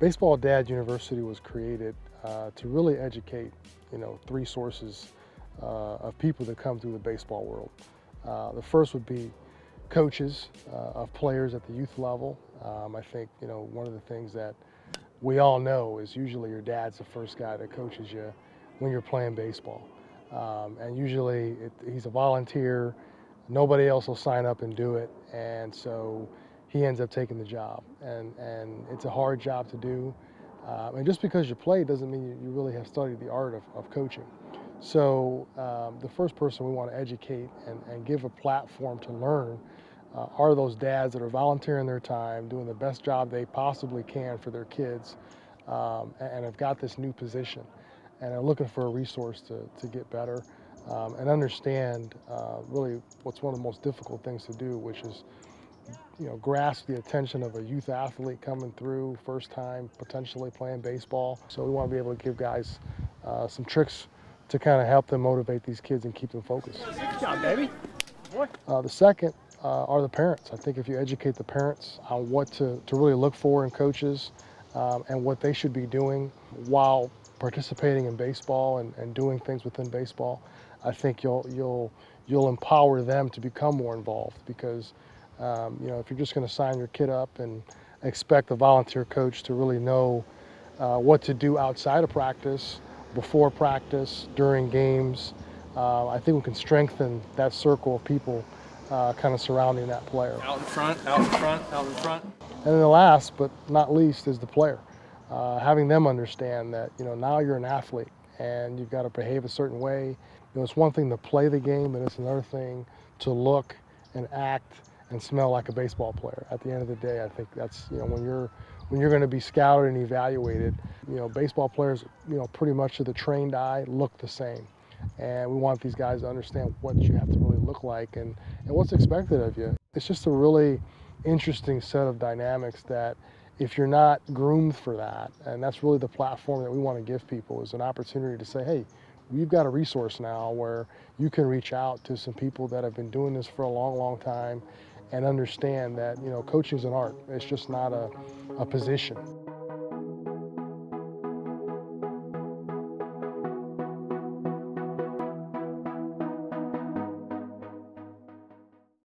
Baseball Dad University was created to really educate, three sources of people that come through the baseball world. The first would be coaches of players at the youth level. I think, one of the things that we all know is usually your dad's the first guy that coaches you when you're playing baseball. And usually he's a volunteer, nobody else will sign up and do it, and so he ends up taking the job. And it's a hard job to do. And just because you play doesn't mean you really have studied the art of coaching. So the first person we want to educate and give a platform to learn are those dads that are volunteering their time, doing the best job they possibly can for their kids, and have got this new position and are looking for a resource to get better and understand really what's one of the most difficult things to do, which is grasp the attention of a youth athlete coming through, first time potentially playing baseball. So we want to be able to give guys some tricks to kind of help them motivate these kids and keep them focused. Good job, baby. Boy. The second are the parents. I think if you educate the parents on what to really look for in coaches and what they should be doing while participating in baseball and doing things within baseball, I think you'll empower them to become more involved, because if you're just going to sign your kid up and expect a volunteer coach to really know what to do outside of practice, before practice, during games, I think we can strengthen that circle of people kind of surrounding that player. Out in front, out in front, out in front. And then the last but not least is the player. Having them understand that now you're an athlete and you've got to behave a certain way. It's one thing to play the game, and it's another thing to look and act and smell like a baseball player. At the end of the day, I think that's when you're going to be scouted and evaluated, baseball players, pretty much to the trained eye look the same. And we want these guys to understand what you have to really look like and what's expected of you. It's just a really interesting set of dynamics that if you're not groomed for that, and that's really the platform that we want to give people, is an opportunity to say, hey, we've got a resource now where you can reach out to some people that have been doing this for a long, long time and understand that, coaching is an art. It's just not a position.